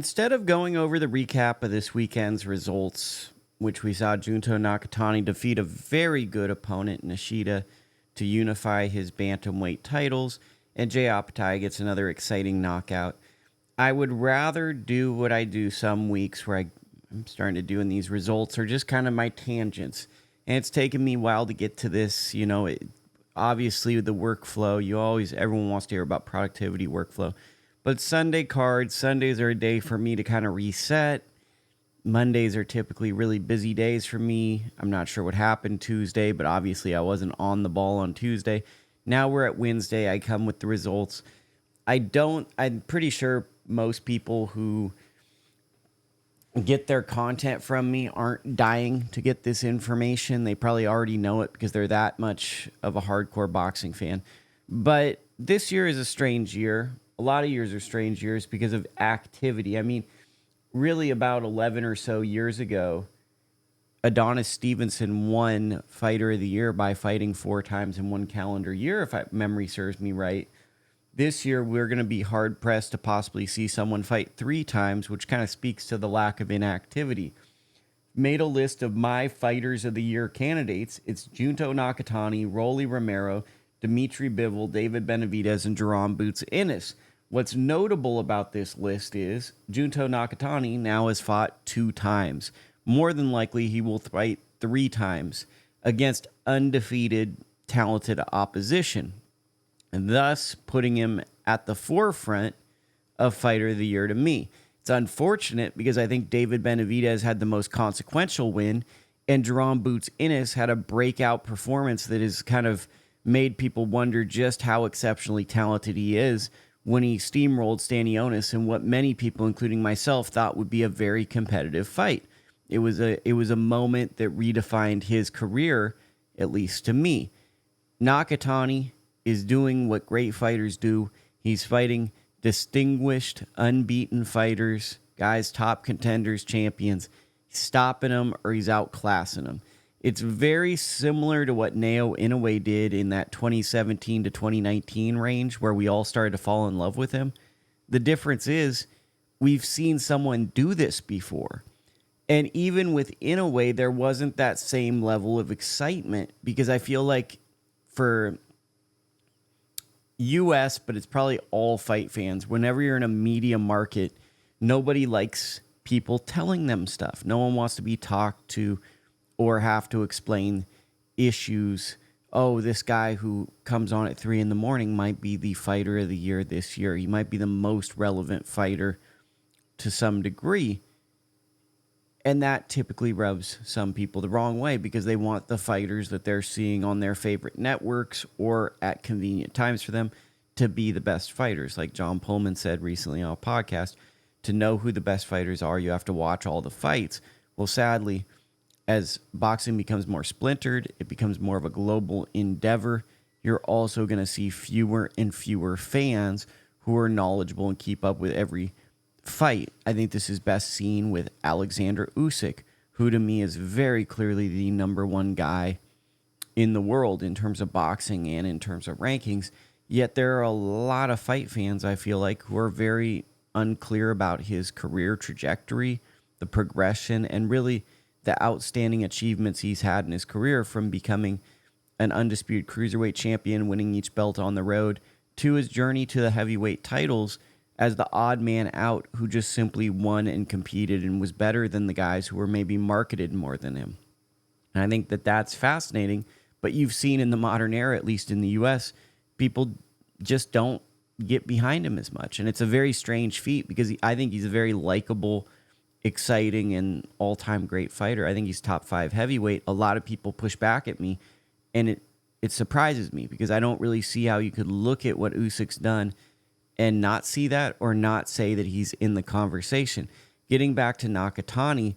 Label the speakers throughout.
Speaker 1: Instead of going over the recap of this weekend's results, which we saw Junto Nakatani defeat a very good opponent, Nishida, to unify his bantamweight titles, and Jai Opetaia gets another exciting knockout, I would rather do what I do some weeks where I'm starting to do in these results, or just kind of my tangents. And it's taken me a while to get to this. Obviously, the workflow, everyone wants to hear about productivity workflow. But Sunday cards, Sundays are a day for me to kind of reset. Mondays are typically really busy days for me. I'm not sure what happened Tuesday, but obviously I wasn't on the ball on Tuesday. Now we're at Wednesday. I come with the results. I'm pretty sure most people who get their content from me aren't dying to get this information. They probably already know it because they're that much of a hardcore boxing fan. But this year is a strange year. A lot of years are strange years because of activity. I mean, really about 11 or so years ago, Adonis Stevenson won Fighter of the Year by fighting 4 times in one calendar year, if memory serves me right. This year, we're going to be hard-pressed to possibly see someone fight 3 times, which kind of speaks to the lack of inactivity. Made a list of my Fighters of the Year candidates. It's Junto Nakatani, Rolly Romero, Dimitri Bivol, David Benavidez, and Jerome Boots Ennis. What's notable about this list is Junto Nakatani now has fought 2 times. More than likely, he will fight 3 times against undefeated, talented opposition, and thus putting him at the forefront of Fighter of the Year to me. It's unfortunate because I think David Benavidez had the most consequential win, and Jerome Boots Ennis had a breakout performance that has kind of made people wonder just how exceptionally talented he is when he steamrolled Stanionis in what many people, including myself, thought would be a very competitive fight. It was a moment that redefined his career, at least to me. Nakatani is doing what great fighters do. He's fighting distinguished, unbeaten fighters, guys, top contenders, champions. He's stopping them or he's outclassing them. It's very similar to what Naoya Inoue did in that 2017 to 2019 range where we all started to fall in love with him. The difference is we've seen someone do this before. And even with Inoue, there wasn't that same level of excitement because I feel like for US, but it's probably all fight fans, whenever you're in a media market, nobody likes people telling them stuff. No one wants to be talked to or have to explain issues. Oh, this guy who comes on at 3 in the morning might be the Fighter of the Year this year. He might be the most relevant fighter to some degree. And that typically rubs some people the wrong way because they want the fighters that they're seeing on their favorite networks or at convenient times for them to be the best fighters. Like John Pullman said recently on a podcast, to know who the best fighters are, you have to watch all the fights. Well, sadly, as boxing becomes more splintered, it becomes more of a global endeavor, you're also going to see fewer and fewer fans who are knowledgeable and keep up with every fight. I think this is best seen with Alexander Usyk, who to me is very clearly the number 1 guy in the world in terms of boxing and in terms of rankings. Yet there are a lot of fight fans, I feel like, who are very unclear about his career trajectory, the progression, and really the outstanding achievements he's had in his career, from becoming an undisputed cruiserweight champion, winning each belt on the road, to his journey to the heavyweight titles as the odd man out who just simply won and competed and was better than the guys who were maybe marketed more than him. And I think that that's fascinating, but you've seen in the modern era, at least in the US, people just don't get behind him as much. And it's a very strange feat because I think he's a very likable, exciting, and all-time great fighter. I think he's top 5 heavyweight. A lot of people push back at me, and it surprises me because I don't really see how you could look at what Usyk's done and not see that or not say that he's in the conversation. Getting back to Nakatani,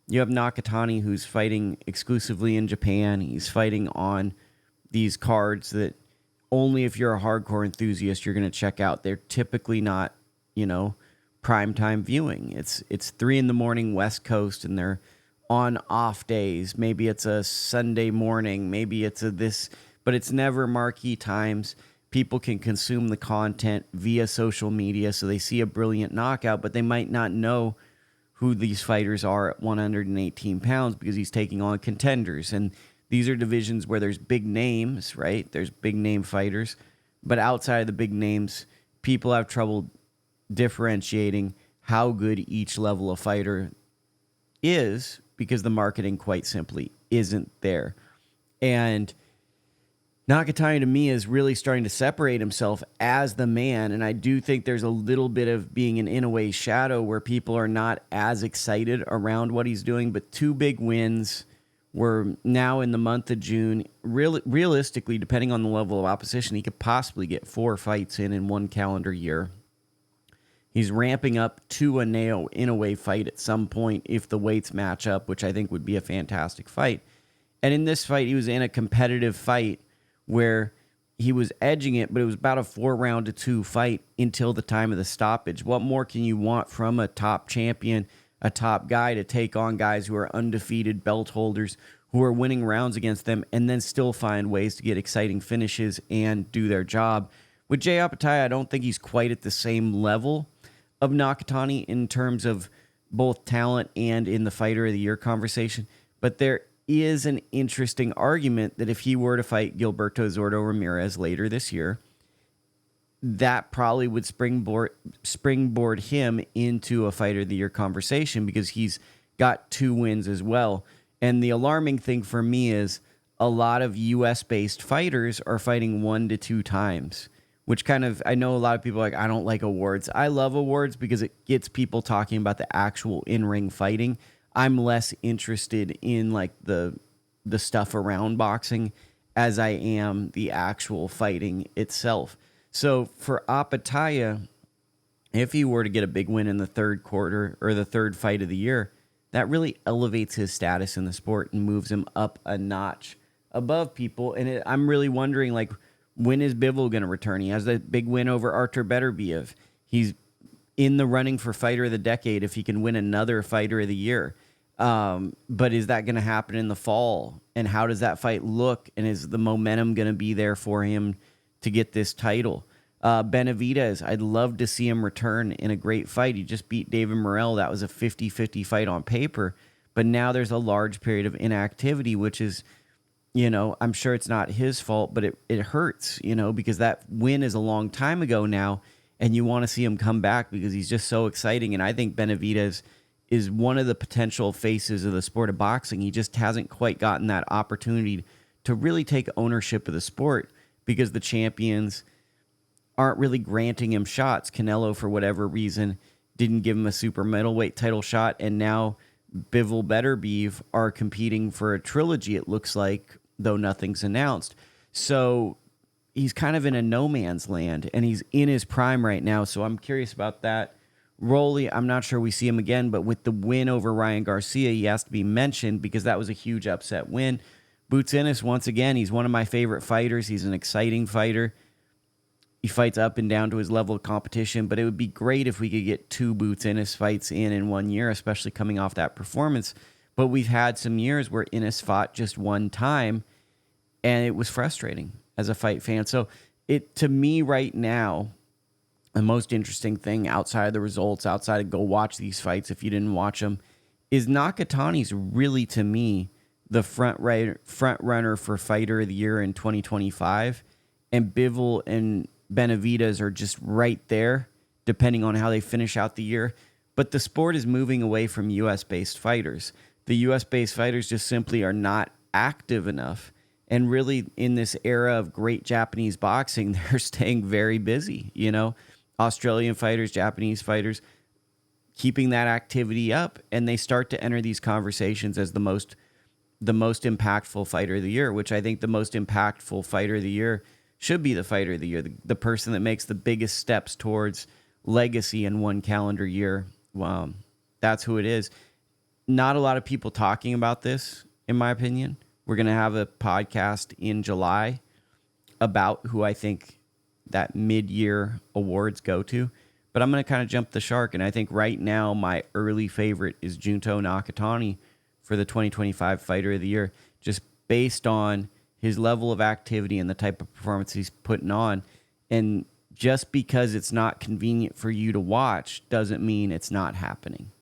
Speaker 1: you have Nakatani who's fighting exclusively in Japan. He's fighting on these cards that only if you're a hardcore enthusiast you're going to check out. They're typically not, primetime viewing. It's 3 in the morning West Coast, and they're on off days. Maybe it's a Sunday morning, maybe it's but it's never marquee times. people can consume the content via social media, so they see a brilliant knockout, but they might not know who these fighters are at 118 pounds because he's taking on contenders. And these are divisions where there's big names, right? There's big name fighters. But outside of the big names, people have trouble differentiating how good each level of fighter is because the marketing quite simply isn't there. And Nakatani, to me, is really starting to separate himself as the man, and I do think there's a little bit of being an in-a-way shadow where people are not as excited around what he's doing, but 2 big wins. We're now in the month of June. Realistically, depending on the level of opposition, he could possibly get 4 fights in 1 calendar year. He's ramping up to a in-a-way fight at some point if the weights match up, which I think would be a fantastic fight. And in this fight, he was in a competitive fight where he was edging it, but it was about a 4-round-to-2 fight until the time of the stoppage. What more can you want from a top champion, a top guy, to take on guys who are undefeated belt holders, who are winning rounds against them, and then still find ways to get exciting finishes and do their job? With Jai Opetaia, I don't think he's quite at the same level of Nakatani in terms of both talent and in the Fighter of the Year conversation, but there is an interesting argument that if he were to fight Gilberto Zordo Ramirez later this year, that probably would springboard him into a Fighter of the Year conversation because he's got 2 wins as well. And the alarming thing for me is a lot of U.S.-based fighters are fighting 1 to 2 times, which kind of, I know a lot of people are like, I don't like awards. I love awards because it gets people talking about the actual in-ring fighting. I'm less interested in like the stuff around boxing as I am the actual fighting itself. So for Opetaia, if he were to get a big win in the 3rd quarter or the 3rd fight of the year, that really elevates his status in the sport and moves him up a notch above people. And I'm really wondering, like, when is Bivol going to return? He has that big win over Artur Beterbiev. He's in the running for Fighter of the Decade if he can win another Fighter of the Year. But is that going to happen in the fall? And how does that fight look? And is the momentum going to be there for him to get this title? Benavidez, I'd love to see him return in a great fight. He just beat David Morrell. That was a 50-50 fight on paper. But now there's a large period of inactivity, which is, I'm sure it's not his fault, but it hurts, because that win is a long time ago now. And you want to see him come back because he's just so exciting. And I think Benavidez is one of the potential faces of the sport of boxing. He just hasn't quite gotten that opportunity to really take ownership of the sport because the champions aren't really granting him shots. Canelo, for whatever reason, didn't give him a super middleweight title shot, and now Bivol Beterbiev are competing for a trilogy, it looks like, though nothing's announced. So he's kind of in a no man's land, and he's in his prime right now, so I'm curious about that. Rolly, I'm not sure we see him again, but with the win over Ryan Garcia, he has to be mentioned because that was a huge upset win. Boots Ennis, once again, he's one of my favorite fighters. He's an exciting fighter. He fights up and down to his level of competition, but it would be great if we could get 2 Boots Ennis fights in 1 year, especially coming off that performance. But we've had some years where Ennis fought just 1 time, and it was frustrating as a fight fan. So to me right now, the most interesting thing outside of the results, outside of go watch these fights if you didn't watch them, is Nakatani's really, to me, the front runner for Fighter of the Year in 2025. And Bivol and Benavidez are just right there, depending on how they finish out the year. But the sport is moving away from U.S.-based fighters. The U.S.-based fighters just simply are not active enough. And really, in this era of great Japanese boxing, they're staying very busy, Australian fighters, Japanese fighters, keeping that activity up, and they start to enter these conversations as the most impactful Fighter of the Year, which I think the most impactful Fighter of the Year should be the Fighter of the Year, the person that makes the biggest steps towards legacy in 1 calendar year. That's who it is. Not a lot of people talking about this, in my opinion. We're going to have a podcast in July about who I think that mid-year awards go to. But I'm going to kind of jump the shark, and I think right now my early favorite is Junto Nakatani for the 2025 Fighter of the Year, just based on his level of activity and the type of performance he's putting on. And just because it's not convenient for you to watch doesn't mean it's not happening.